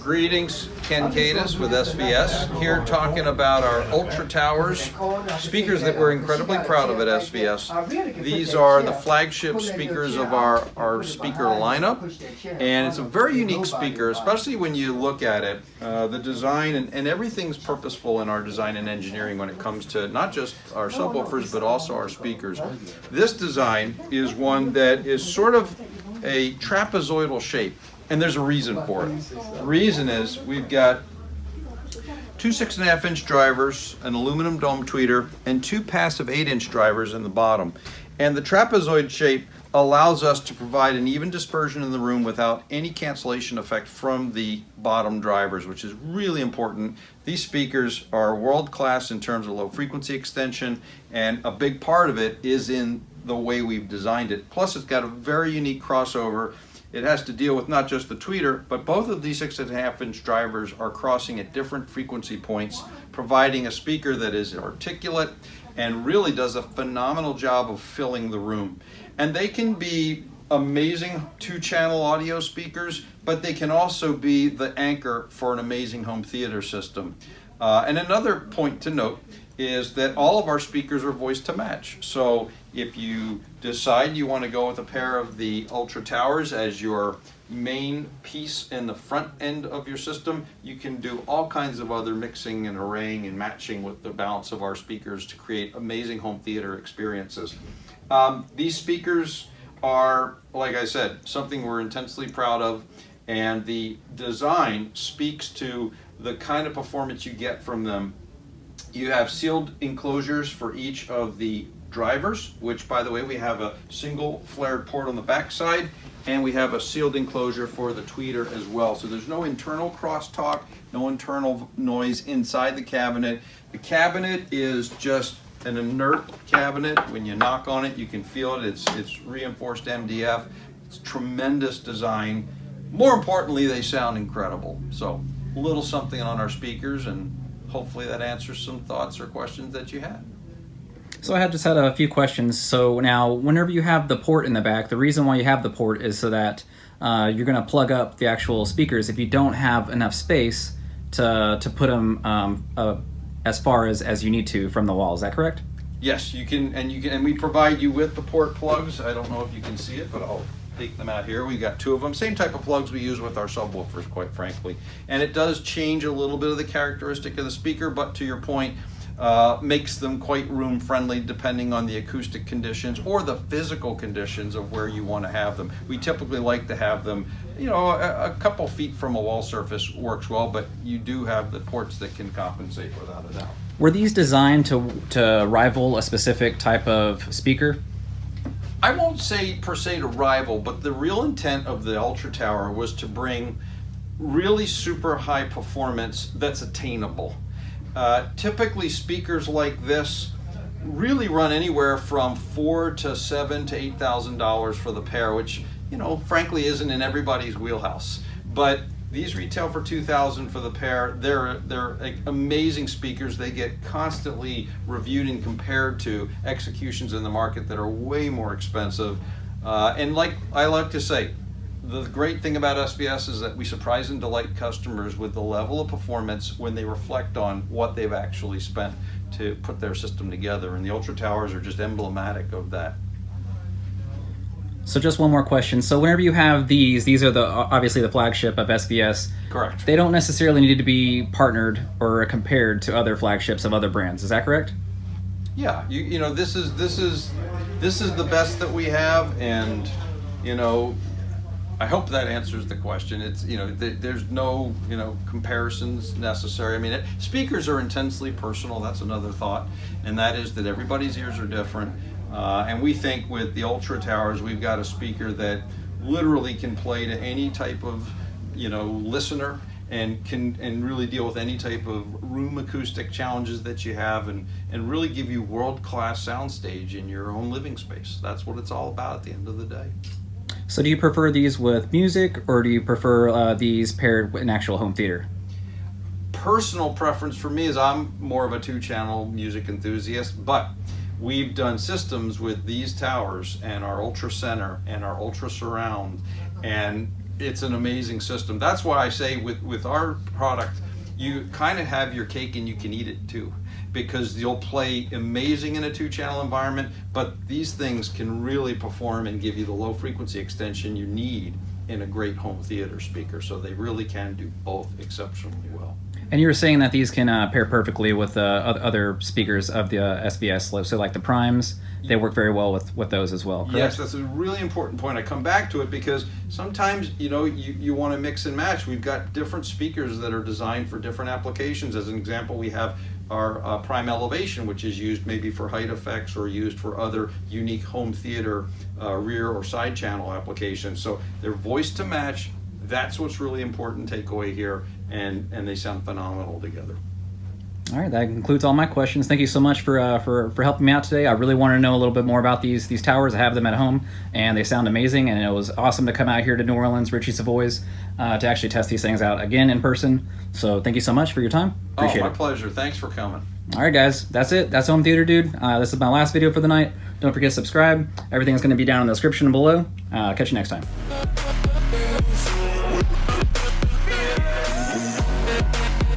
Greetings, Ken Kadis with SVS, here talking about our Ultra Towers, speakers that we're incredibly proud of at SVS. These are the flagship speakers of our speaker lineup, and it's a very unique speaker, especially when you look at it. The design and everything's purposeful in our design and engineering when it comes to not just our subwoofers, but also our speakers. This design is one that is sort of a trapezoidal shape. And there's a reason for it. The reason is we've got two 6.5-inch drivers, an aluminum dome tweeter, and two passive 8-inch drivers in the bottom. And the trapezoid shape allows us to provide an even dispersion in the room without any cancellation effect from the bottom drivers, which is really important. These speakers are world-class in terms of low frequency extension, and a big part of it is in the way we've designed it. Plus, it's got a very unique crossover. It has to deal with not just the tweeter, but both of these 6.5-inch drivers are crossing at different frequency points, providing a speaker that is articulate and really does a phenomenal job of filling the room. And they can be amazing 2-channel audio speakers, but they can also be the anchor for an amazing home theater system. And another point to note is that all of our speakers are voice to match. So if you decide you want to go with a pair of the Ultra Towers as your main piece in the front end of your system, you can do all kinds of other mixing and arraying and matching with the balance of our speakers to create amazing home theater experiences. These speakers are, like I said, something we're intensely proud of, and the design speaks to the kind of performance you get from them. You have sealed enclosures for each of the drivers, which, by the way, we have a single flared port on the back side, and we have a sealed enclosure for the tweeter as well. So there's no internal crosstalk, no internal noise inside the cabinet. The cabinet is just an inert cabinet. When you knock on it, you can feel it. It's reinforced MDF. It's tremendous design. More importantly, they sound incredible. So a little something on our speakers, and hopefully that answers some thoughts or questions that you had. So I just had a few questions. So now, whenever you have the port in the back, the reason why you have the port is so that you're going to plug up the actual speakers if you don't have enough space to put them as far as you need to from the wall. Is that correct? Yes, you can, and we provide you with the port plugs. I don't know if you can see it, but I'll take them out here. We got two of them, same type of plugs we use with our subwoofers, quite frankly. And it does change a little bit of the characteristic of the speaker, but to your point, makes them quite room friendly depending on the acoustic conditions or the physical conditions of where you want to have them. We typically like to have them, a couple feet from a wall surface works well, but you do have the ports that can compensate without a doubt. Were these designed to rival a specific type of speaker? I won't say per se to rival, but the real intent of the Ultra Tower was to bring really super high performance that's attainable. Typically speakers like this really run anywhere from $4,000 to $7,000 to $8,000 for the pair, which frankly isn't in everybody's wheelhouse. But these retail for $2,000 for the pair. They're amazing speakers. They get constantly reviewed and compared to executions in the market that are way more expensive. And like I like to say, the great thing about SVS is that we surprise and delight customers with the level of performance when they reflect on what they've actually spent to put their system together. And the Ultra Towers are just emblematic of that. So just one more question. So whenever you have these are obviously the flagship of SVS. Correct. They don't necessarily need to be partnered or compared to other flagships of other brands. Is that correct? Yeah. This is the best that we have, and I hope that answers the question. It's there's no comparisons necessary. I mean, speakers are intensely personal. That's another thought, and that is that everybody's ears are different. And we think with the Ultra Towers, we've got a speaker that literally can play to any type of listener, and can really deal with any type of room acoustic challenges that you have, and really give you world-class soundstage in your own living space. That's what it's all about at the end of the day. So do you prefer these with music, or do you prefer these paired with an actual home theater? Personal preference for me is I'm more of a 2-channel music enthusiast, but we've done systems with these towers and our Ultra Center and our Ultra Surround, and it's an amazing system. That's why I say with our product, you kind of have your cake and you can eat it too, because you'll play amazing in a 2-channel environment, but these things can really perform and give you the low frequency extension you need in a great home theater speaker. So they really can do both exceptionally well. And you were saying that these can pair perfectly with other speakers of the SVS, so like the primes, they work very well with those as well, correct? Yes, that's a really important point. I come back to it because sometimes, you know, you want to mix and match. We've got different speakers that are designed for different applications. As an example, we have our prime elevation, which is used maybe for height effects or used for other unique home theater rear or side channel applications. So they're voice to match. That's what's really important takeaway here, and they sound phenomenal together. All right, that concludes all my questions. Thank you so much for helping me out today. I really want to know a little bit more about these towers. I have them at home, and they sound amazing, and it was awesome to come out here to New Orleans, Richie Savoy's, to actually test these things out again in person. So thank you so much for your time. Appreciate it. My pleasure. Thanks for coming. All right, guys, that's it. That's Home Theater Dude. This is my last video for the night. Don't forget to subscribe. Everything's going to be down in the description below. Catch you next time.